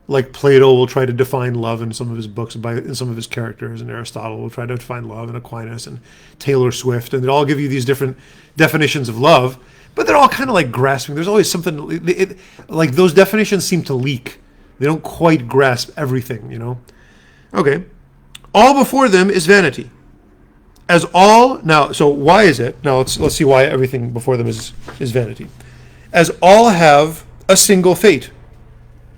Like Plato will try to define love in some of his books in some of his characters, and Aristotle will try to define love, and Aquinas and Taylor Swift, and they all give you these different definitions of love, but they're all kind of like grasping. There's always something, like those definitions seem to leak. They don't quite grasp everything, you know. Okay. All before them is vanity. As all, now, so why is it? Now let's see why everything before them is vanity. As all have a single fate.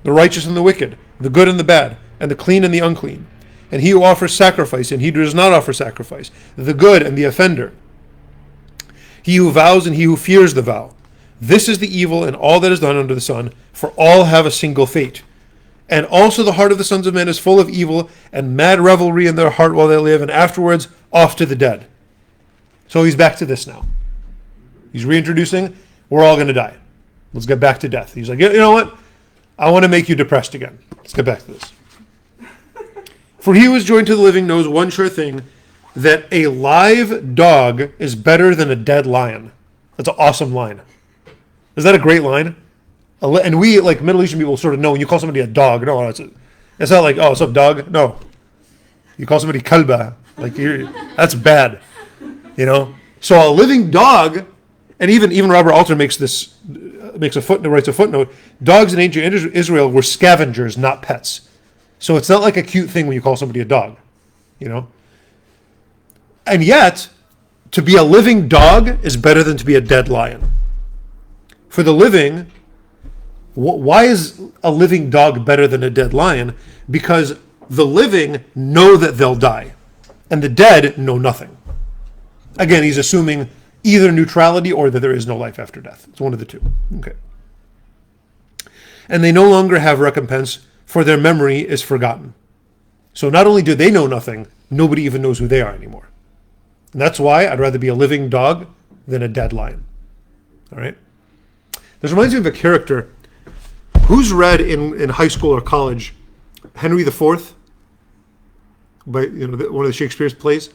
The righteous and the wicked, the good and the bad, and the clean and the unclean, and he who offers sacrifice and he who does not offer sacrifice, the good and the offender, he who vows and he who fears the vow. This is the evil and all that is done under the sun, for all have a single fate. And also the heart of the sons of men is full of evil, and mad revelry in their heart while they live, and afterwards off to the dead. So he's back to this now. He's reintroducing, we're all going to die. Let's get back to death. He's like, you know what? I want to make you depressed again. Let's get back to this. For he who is joined to the living knows one sure thing, that a live dog is better than a dead lion. That's an awesome line. Is that a great line? And we, like Middle Eastern people, sort of know when you call somebody a dog. No, it's not like, oh, what's up, dog? No. You call somebody kalba. Like, that's bad. You know? So a living dog, and even Robert Alter writes a footnote. Dogs in ancient Israel were scavengers, not pets. So it's not like a cute thing when you call somebody a dog, you know. And yet, to be a living dog is better than to be a dead lion. For the living, why is a living dog better than a dead lion? Because the living know that they'll die, and the dead know nothing. Again, he's assuming either neutrality or that there is no life after death. It's one of the two. Okay. and they no longer have recompense, for their memory is forgotten. So not only do they know nothing, nobody even knows who they are anymore. And that's why I'd rather be a living dog than a dead lion. All right? This reminds me of a character. Who's read in high school or college Henry IV? By one of the Shakespeare's plays?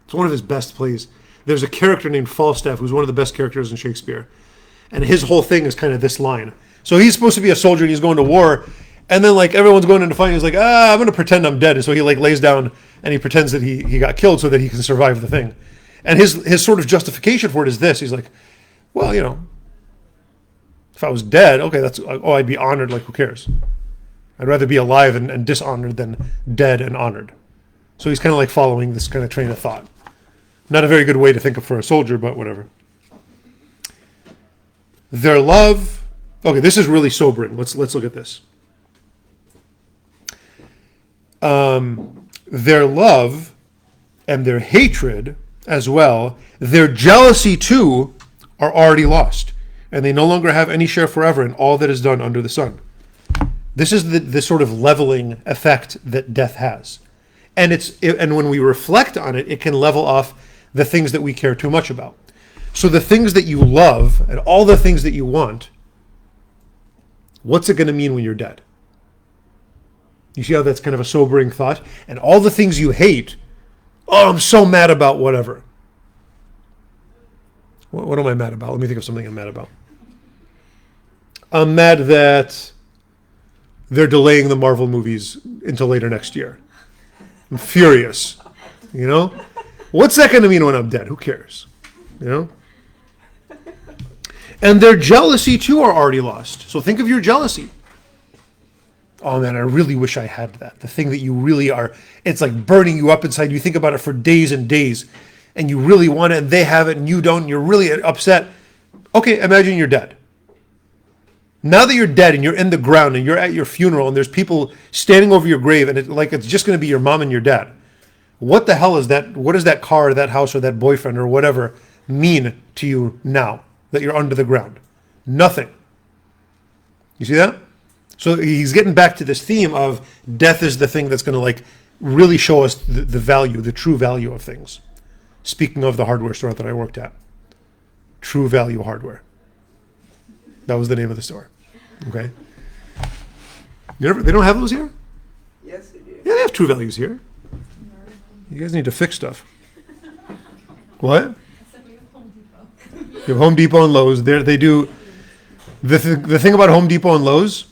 It's one of his best plays. There's a character named Falstaff who's one of the best characters in Shakespeare. And his whole thing is kind of this line. So he's supposed to be a soldier and he's going to war. And then like everyone's going into fighting. He's like, I'm going to pretend I'm dead. And so he like lays down and he pretends that he got killed so that he can survive the thing. And his sort of justification for it is this. He's like, well, if I was dead, okay, I'd be honored. Like, who cares? I'd rather be alive and dishonored than dead and honored. So he's kind of like following this kind of train of thought. Not a very good way to think of for a soldier, but whatever. Their love. Okay, this is really sobering. Let's look at this. Their love and their hatred as well, their jealousy too, are already lost, and they no longer have any share forever in all that is done under the sun. This is the sort of leveling effect that death has. And when we reflect on it, it can level off the things that we care too much about. So the things that you love and all the things that you want, what's it going to mean when you're dead? You see how that's kind of a sobering thought? And all the things you hate, I'm so mad about whatever. What am I mad about? Let me think of something I'm mad about. I'm mad that they're delaying the Marvel movies until later next year. I'm furious. What's that going to mean when I'm dead? Who cares? And their jealousy too are already lost. So think of your jealousy. Oh man, I really wish I had that. The thing that you really are, it's like burning you up inside. You think about it for days and days, and you really want it, and they have it, and you don't, and you're really upset. Okay, imagine you're dead. Now that you're dead, and you're in the ground, and you're at your funeral, and there's people standing over your grave, and it's just going to be your mom and your dad. What the hell is that? What does that car, or that house, or that boyfriend, or whatever mean to you now that you're under the ground? Nothing. You see that? So he's getting back to this theme of death is the thing that's going to like really show us the value, the true value of things. Speaking of the hardware store that I worked at, True Value Hardware. That was the name of the store. Okay. They don't have those here? Yes, they do. Yeah, they have True Values here. You guys need to fix stuff. What? You have Home Depot and Lowe's. They do. The thing about Home Depot and Lowe's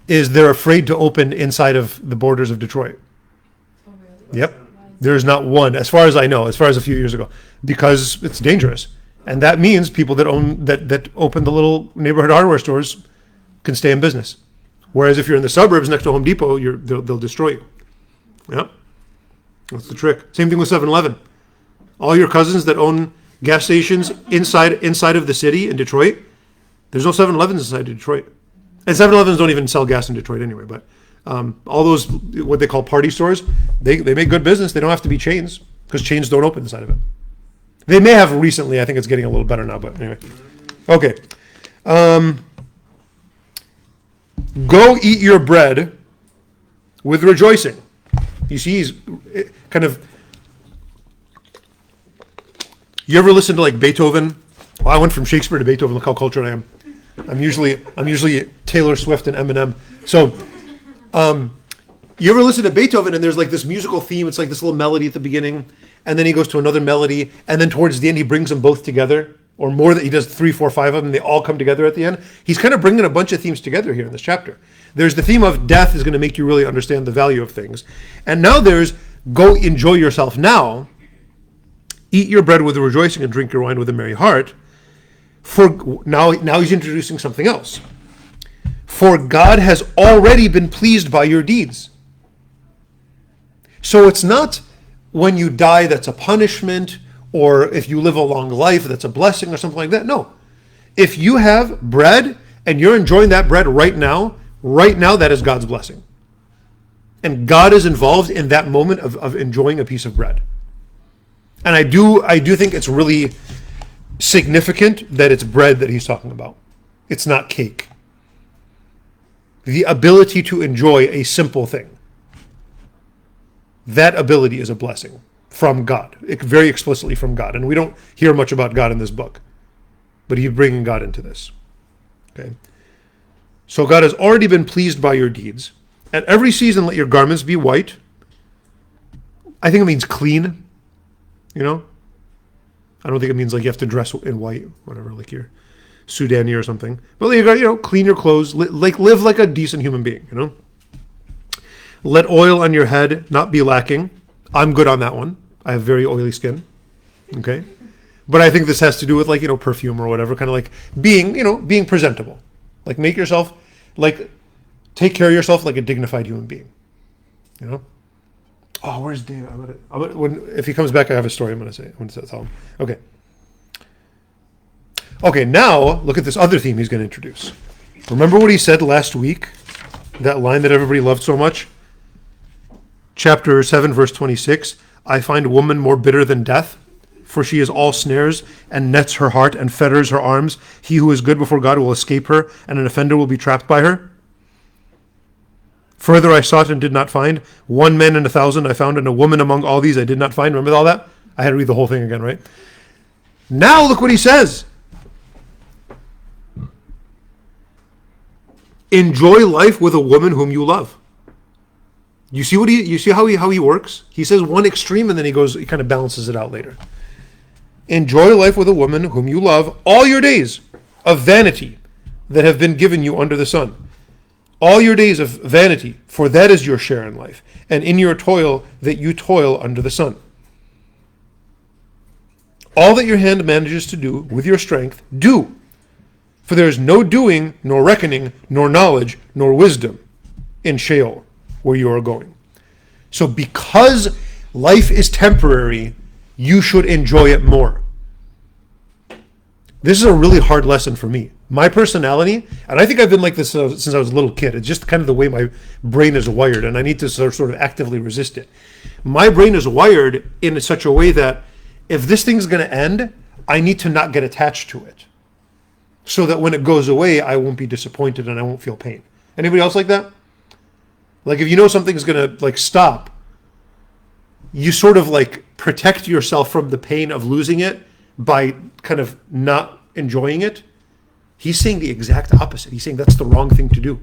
is they're afraid to open inside of the borders of Detroit. Oh, really? Yep. There's not one, as far as I know, as far as a few years ago, because it's dangerous. And that means people that open the little neighborhood hardware stores can stay in business. Whereas if you're in the suburbs next to Home Depot, they'll destroy you. Yep. That's the trick. Same thing with 7-Eleven. All your cousins that own gas stations inside of the city in Detroit, there's no 7-Elevens inside Detroit. And 7-Elevens don't even sell gas in Detroit anyway, but all those, what they call party stores, they make good business. They don't have to be chains, because chains don't open inside of it. They may have recently. I think it's getting a little better now, but anyway. Okay. Go eat your bread with rejoicing. You see, he's kind of... You ever listen to like Beethoven? Well, I went from Shakespeare to Beethoven. Look how cultured I am. I'm usually Taylor Swift and Eminem. So, you ever listen to Beethoven and there's like this musical theme? It's like this little melody at the beginning, and then he goes to another melody, and then towards the end he brings them both together, or more. That he does 3, 4, 5 of them. They all come together at the end. He's kind of bringing a bunch of themes together here in this chapter. There's the theme of death is going to make you really understand the value of things, and now there's go enjoy yourself now. Eat your bread with rejoicing and drink your wine with a merry heart. For now he's introducing something else. For God has already been pleased by your deeds. So it's not when you die that's a punishment, or if you live a long life that's a blessing or something like that. No. If you have bread and you're enjoying that bread right now that is God's blessing. And God is involved in that moment of enjoying a piece of bread. And I do think it's really significant that it's bread that he's talking about. It's not cake. the ability to enjoy a simple thing. That ability is a blessing from God, very explicitly from God. And we don't hear much about God in this book, but he's bringing God into this. Okay. So God has already been pleased by your deeds. At every season, let your garments be white. I think it means clean, you know? I don't think it means like you have to dress in white, whatever, like you're Sudani or something. But you got, clean your clothes, live like a decent human being, you know? Let oil on your head not be lacking. I'm good on that one. I have very oily skin, okay? But I think this has to do with perfume or whatever, kind of like being presentable. Like make yourself, take care of yourself like a dignified human being, you know? Oh, where's David? If he comes back, I have a story I'm going to tell him. Okay. Okay, now look at this other theme he's going to introduce. Remember what he said last week? That line that everybody loved so much? Chapter 7, verse 26. I find woman more bitter than death, for she is all snares and nets her heart and fetters her arms. He who is good before God will escape her, and an offender will be trapped by her. Further I sought and did not find. One man in 1,000 I found, and a woman among all these I did not find. Remember all that? I had to read the whole thing again, right? Now look what he says. Enjoy life with a woman whom you love. You see how he works? He says one extreme and then he kind of balances it out later. Enjoy life with a woman whom you love all your days of vanity that have been given you under the sun. All your days of vanity, for that is your share in life, and in your toil that you toil under the sun. All that your hand manages to do with your strength, do. For there is no doing, nor reckoning, nor knowledge, nor wisdom in Sheol, where you are going. So because life is temporary, you should enjoy it more. This is a really hard lesson for me. My personality, and I think I've been like this since I was a little kid. It's just kind of the way my brain is wired, and I need to sort of actively resist it. My brain is wired in such a way that if this thing's going to end, I need to not get attached to it, so that when it goes away, I won't be disappointed and I won't feel pain. Anybody else like that? Like if you know something's going to stop, you sort of protect yourself from the pain of losing it by kind of not enjoying it. He's saying the exact opposite. He's saying that's the wrong thing to do.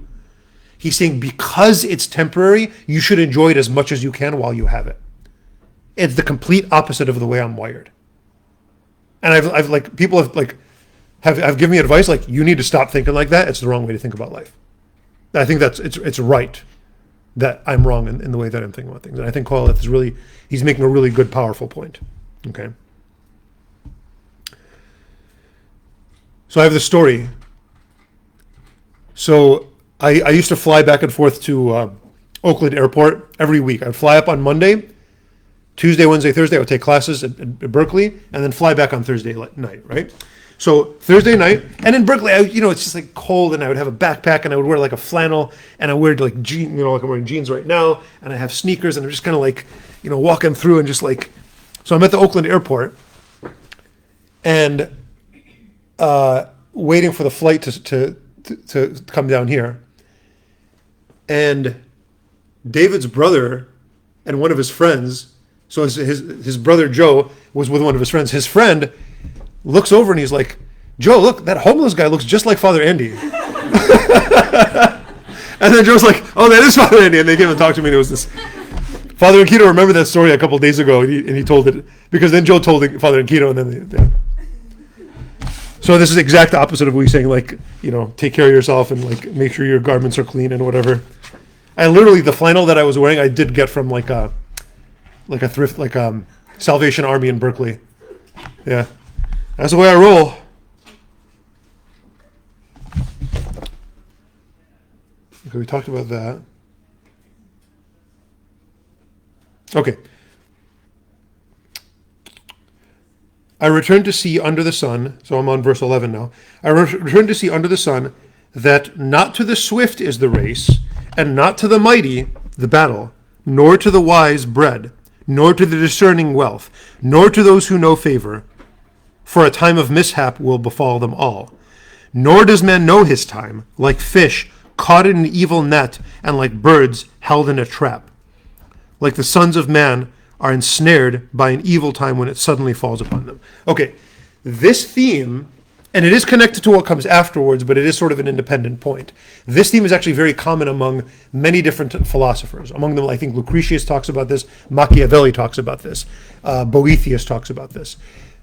He's saying because it's temporary, you should enjoy it as much as you can while you have it. It's the complete opposite of the way I'm wired. And people have given me advice you need to stop thinking like that. It's the wrong way to think about life. I think it's right that I'm wrong in the way that I'm thinking about things. And I think Koheleth he's making a really good, powerful point. Okay. So I have this story. So I used to fly back and forth to Oakland Airport every week. I'd fly up on Monday, Tuesday, Wednesday, Thursday. I would take classes at Berkeley, and then fly back on Thursday night, right? So Thursday night, and in Berkeley, it's just cold, and I would have a backpack, and I would wear a flannel, and I wear jeans, like I'm wearing jeans right now, and I have sneakers, and I'm just kind of walking through and just so I'm at the Oakland Airport, and waiting for the flight to come down here, and David's brother and one of his friends. So his brother Joe was with one of his friends. His friend looks over and he's like, Joe, look, that homeless guy looks just like Father Andy. And then Joe's like, oh, that is Father Andy. And they came and talked to me, and it was this. Father Ankito remembered that story a couple of days ago, and he told it, because then Joe told Father Ankito, and then So this is the exact opposite of what he's saying, take care of yourself and make sure your garments are clean and whatever. I literally, the flannel that I was wearing, I did get from a thrift, Salvation Army in Berkeley. Yeah. That's the way I roll. Okay, we talked about that. Okay. I returned to see under the sun, so I'm on verse 11 now. I returned to see under the sun that not to the swift is the race, and not to the mighty the battle, nor to the wise bread, nor to the discerning wealth, nor to those who know favor, for a time of mishap will befall them all. Nor does man know his time, like fish caught in an evil net, and like birds held in a trap. Like the sons of man are ensnared by an evil time when it suddenly falls upon them. Okay, this theme, and it is connected to what comes afterwards, but it is sort of an independent point. This theme is actually very common among many different philosophers. Among them, I think Lucretius talks about this, Machiavelli talks about this, Boethius talks about this.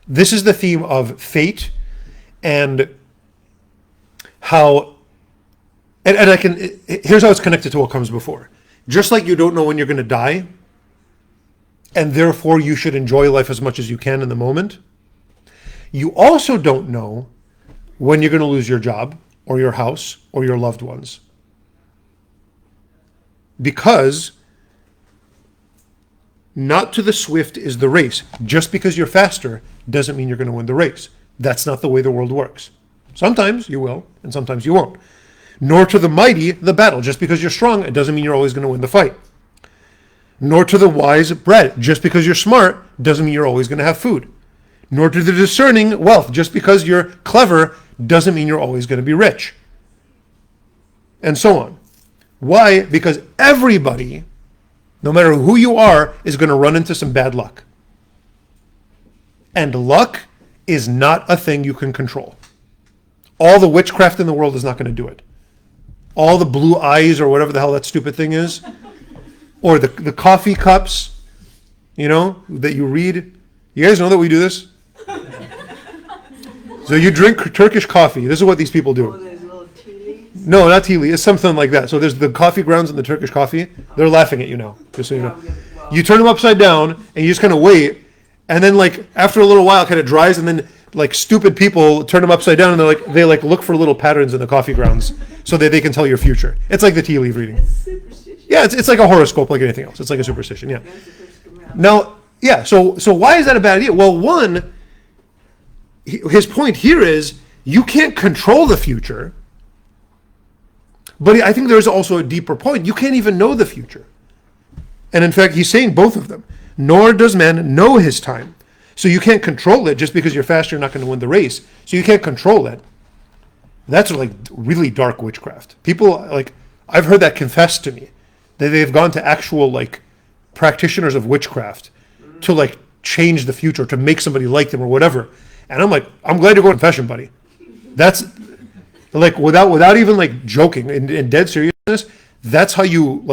This is the theme of fate and how, and I can, here's how it's connected to what comes before. Just like you don't know when you're going to die, and therefore you should enjoy life as much as you can in the moment, you also don't know when you're going to lose your job or your house or your loved ones. Because not to the swift is the race. Just because you're faster doesn't mean you're going to win the race. That's not the way the world works. Sometimes you will, and sometimes you won't. Nor to the mighty the battle. Just because you're strong, it doesn't mean you're always going to win the fight. Nor to the wise bread. Just because you're smart doesn't mean you're always going to have food. Nor to the discerning wealth. Just because you're clever doesn't mean you're always going to be rich. And so on. Why? Because everybody, no matter who you are, is going to run into some bad luck. And luck is not a thing you can control. All the witchcraft in the world is not going to do it. All the blue eyes or whatever the hell that stupid thing is, or the coffee cups, that you read. You guys know that we do this? So you drink Turkish coffee. This is what these people do. Oh, there's little tea leaves? No, not tea leaf. It's something like that. So there's the coffee grounds in the Turkish coffee. They're laughing at you now, just so you know. You turn them upside down, and you just kind of wait, and then after a little while, it kind of dries, and then stupid people turn them upside down, and they look for little patterns in the coffee grounds so that they can tell your future. It's like the tea leaf reading. It's superstition. Yeah, it's like a horoscope, like anything else. It's like a superstition. Yeah. Against the first commandment. Now, yeah. So why is that a bad idea? Well, one, his point here is you can't control the future, but I think there's also a deeper point. You can't even know the future, and in fact, he's saying both of them. Nor does man know his time. So you can't control it. Just because you're faster, you're not going to win the race. So you can't control it. That's really dark witchcraft. People, I've heard that confessed to me. That they've gone to actual, practitioners of witchcraft to, change the future, to make somebody like them or whatever. And I'm I'm glad you're going to confession, buddy. That's, without even, joking, in dead seriousness, that's how you,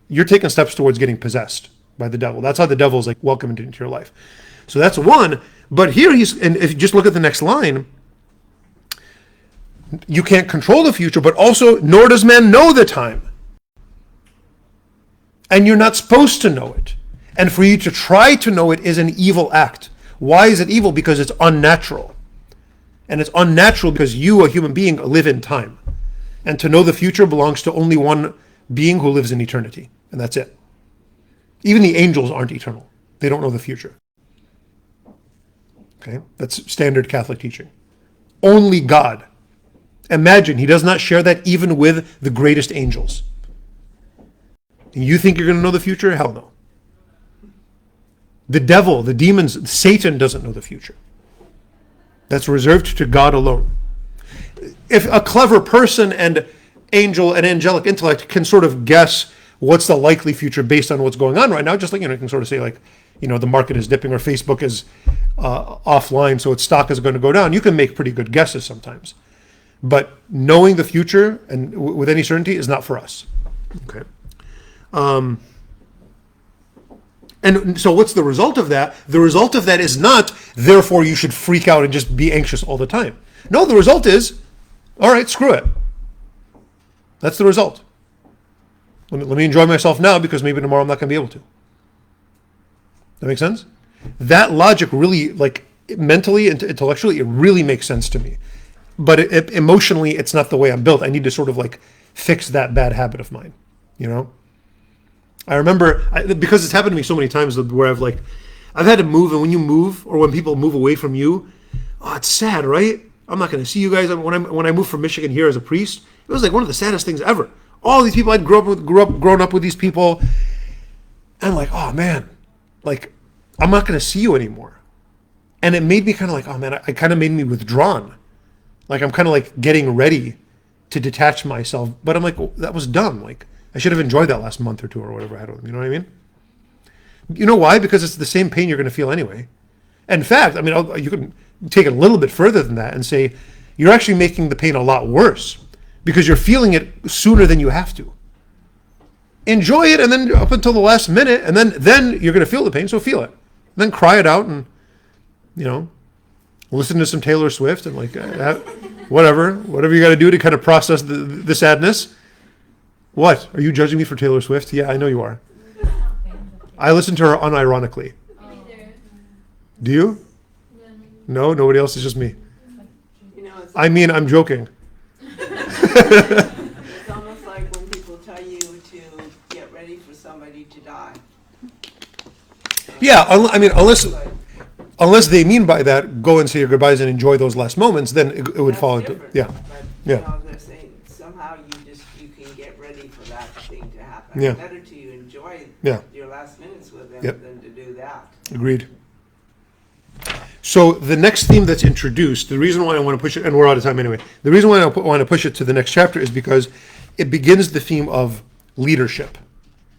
you're taking steps towards getting possessed by the devil. That's how the devil's, welcome into your life. So that's one. But here and if you just look at the next line, you can't control the future, but also, nor does man know the time. And you're not supposed to know it. And for you to try to know it is an evil act. Why is it evil? Because it's unnatural. And it's unnatural because you, a human being, live in time. And to know the future belongs to only one being who lives in eternity. And that's it. Even the angels aren't eternal. They don't know the future. Okay? That's standard Catholic teaching. Only God. Imagine, he does not share that even with the greatest angels. And you think you're going to know the future? Hell no. The devil, the demons, Satan doesn't know the future. That's reserved to God alone. If a clever person and angel and angelic intellect can sort of guess what's the likely future based on what's going on right now, just you can sort of say the market is dipping or Facebook is offline, so its stock is going to go down. You can make pretty good guesses sometimes. But knowing the future and with any certainty is not for us. Okay. And so what's the result of that? The result of that is not, therefore you should freak out and just be anxious all the time. No, the result is, all right, screw it. That's the result. Let me enjoy myself now because maybe tomorrow I'm not going to be able to. That make sense? That logic really, mentally and intellectually, it really makes sense to me. But emotionally, it's not the way I'm built. I need to sort of fix that bad habit of mine, I remember, because it's happened to me so many times where I've had to move, and when you move, or when people move away from you, it's sad, right? I'm not going to see you guys. When I moved from Michigan here as a priest, it was one of the saddest things ever. All these people I'd grown up with these people, and oh man, I'm not going to see you anymore. And it made me kind of oh man, it kind of made me withdrawn. I'm kind of getting ready to detach myself. But I'm like, oh, that was dumb. Like, I should have enjoyed that last month or two or whatever I had with them. You know what I mean? You know why? Because it's the same pain you're going to feel anyway. In fact, I mean, you can take it a little bit further than that and say you're actually making the pain a lot worse because you're feeling it sooner than you have to. Enjoy it, and then up until the last minute, and then you're going to feel the pain, so feel it. Then cry it out and, listen to some Taylor Swift and like whatever you got to do to kind of process the sadness. What? Are you judging me for Taylor Swift? Yeah, I know you are. I listen to her unironically. Do you? No, nobody else. It's just me. I mean, I'm joking. It's almost like when people tell you to get ready for somebody to die. Yeah, unless they mean by that, go and say your goodbyes and enjoy those last moments, then it would That's fall into, different. yeah. But, Yeah. they're saying somehow you can get ready for that thing to happen. Yeah. Better to enjoy Yeah. your last minutes with them Yep. than to do that. Agreed. So the next theme that's introduced, the reason why I want to push it, and we're out of time anyway, the reason why I want to push it to the next chapter is because it begins the theme of leadership.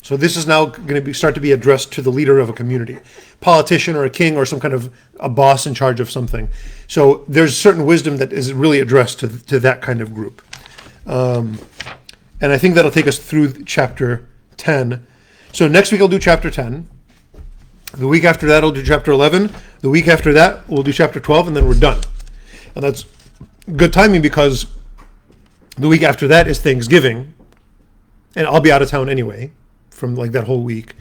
So this is now going to start to be addressed to the leader of a community, politician or a king or some kind of a boss in charge of something. So there's certain wisdom that is really addressed to that kind of group. And I think that'll take us through chapter 10. So next week I'll do chapter 10. The week after that I'll do chapter 11. The week after that we'll do chapter 12, and then we're done. And that's good timing because the week after that is Thanksgiving. And I'll be out of town anyway from like that whole week.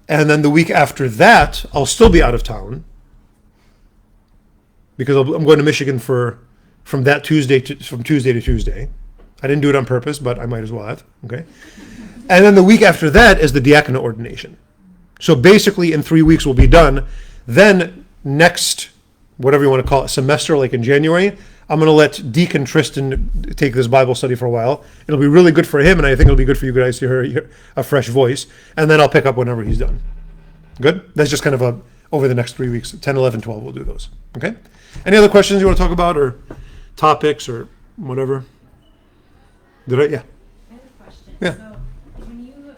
And then the week after that, I'll still be out of town because I'm going to Michigan from Tuesday to Tuesday. I didn't do it on purpose, but I might as well have. Okay. And then the week after that is the diaconate ordination. So basically in 3 weeks we'll be done. Then next, whatever you want to call it, semester, like in January, I'm going to let Deacon Tristan take this Bible study for a while. It'll be really good for him, and I think it'll be good for you guys to hear a fresh voice. And then I'll pick up whenever he's done. Good? That's just kind of over the next 3 weeks. 10, 11, 12, we'll do those. Okay? Any other questions you want to talk about or topics or whatever? Yeah. I have a question. Yeah. So when you look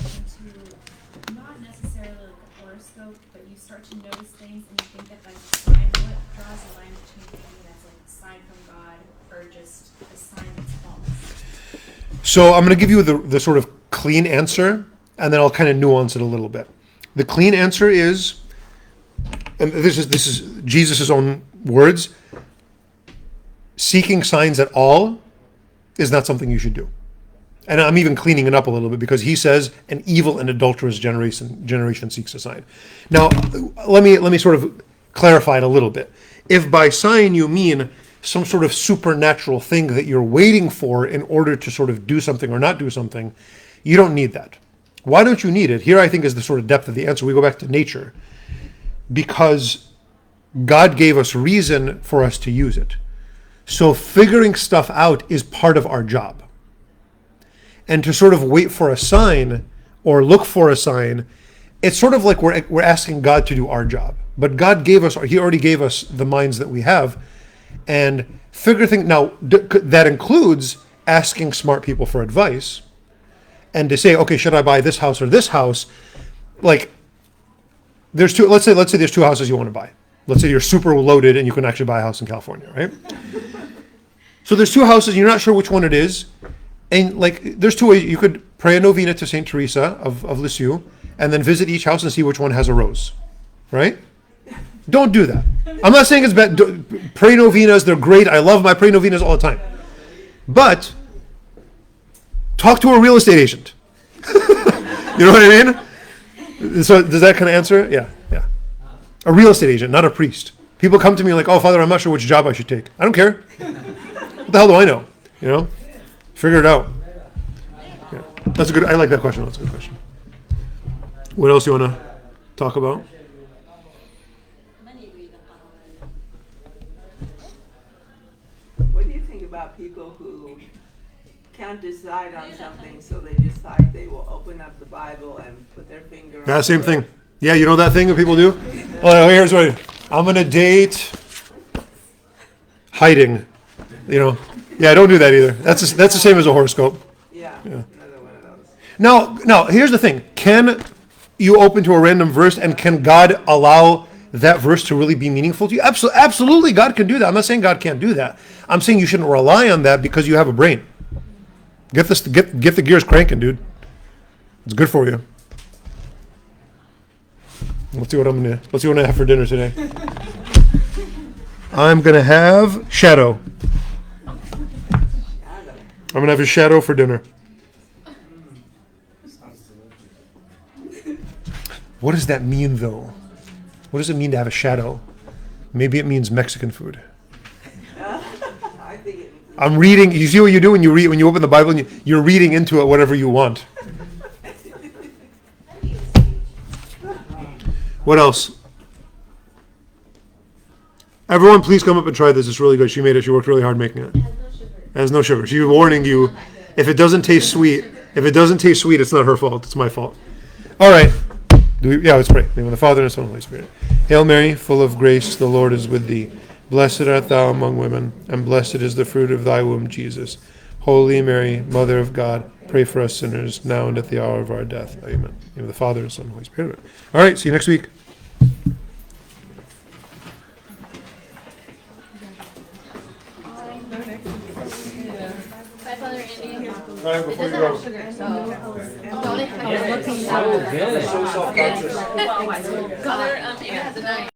into not necessarily the horoscope, but you start to notice things and you think that sign, what draws the line between thinking that's a sign from God or just a sign that's false? So I'm going to give you the sort of clean answer, and then I'll kind of nuance it a little bit. The clean answer is, and this is Jesus' own words, seeking signs at all is not something you should do. And I'm even cleaning it up a little bit because he says an evil and adulterous generation seeks a sign. Now, let me sort of clarify it a little bit. If by sign you mean some sort of supernatural thing that you're waiting for in order to sort of do something or not do something, you don't need that. Why don't you need it? Here I think is the sort of depth of the answer. We go back to nature. Because God gave us reason for us to use it. So figuring stuff out is part of our job. And to sort of wait for a sign or look for a sign, it's sort of like we're asking God to do our job. But God he already gave us the minds that we have. And figure things, now that includes asking smart people for advice and to say, okay, should I buy this house or this house? Like, let's say there's two houses you want to buy. Let's say you're super loaded and you can actually buy a house in California, right? So there's two houses and you're not sure which one it is. And like, there's two ways. You could pray a novena to St. Teresa of Lisieux and then visit each house and see which one has a rose, right? Don't do that. I'm not saying it's bad. Pray novenas, they're great. I love my pray novenas all the time. But talk to a real estate agent. You know what I mean? So does that kind of answer it? Yeah. A real estate agent, not a priest. People come to me like, oh, Father, I'm not sure which job I should take. I don't care. What the hell do I know? You know? Figure it out. Yeah. I like that question. That's a good question. What else you want to talk about? What do you think about people who can't decide on something, so they decide they will open up the Bible and put their finger on Yeah, same it? thing. Yeah, you know that thing that people do? Oh, here's what I'm going to date hiding, you know. Yeah, don't do that either. That's the same as a horoscope. Yeah, another one of those. Now, here's the thing. Can you open to a random verse, and can God allow that verse to really be meaningful to you? Absolutely, God can do that. I'm not saying God can't do that. I'm saying you shouldn't rely on that because you have a brain. Get the gears cranking, dude. It's good for you. Let's see what I have for dinner today. I'm gonna have shadow. I'm gonna have a shadow for dinner. What does that mean, though? What does it mean to have a shadow? Maybe it means Mexican food. I think it, I'm reading. You see what you do when you open the Bible and you're reading into it whatever you want. What else? Everyone, please come up and try this. It's really good. She made it. She worked really hard making it. It has no sugar. She's warning you. If it doesn't taste sweet, it's not her fault. It's my fault. All right. Let's pray. In the name of the Father, and the Son, and the Holy Spirit. Hail Mary, full of grace, the Lord is with thee. Blessed art thou among women, and blessed is the fruit of thy womb, Jesus. Holy Mary, Mother of God, pray for us sinners, now and at the hour of our death. Amen. In the name of the Father, and the Son, and the Holy Spirit. All right, see you next week. Bye, Father Andy. All right, It before you doesn't go. have sugar, so don't expect it. So self-conscious. Father, Amy has a knife.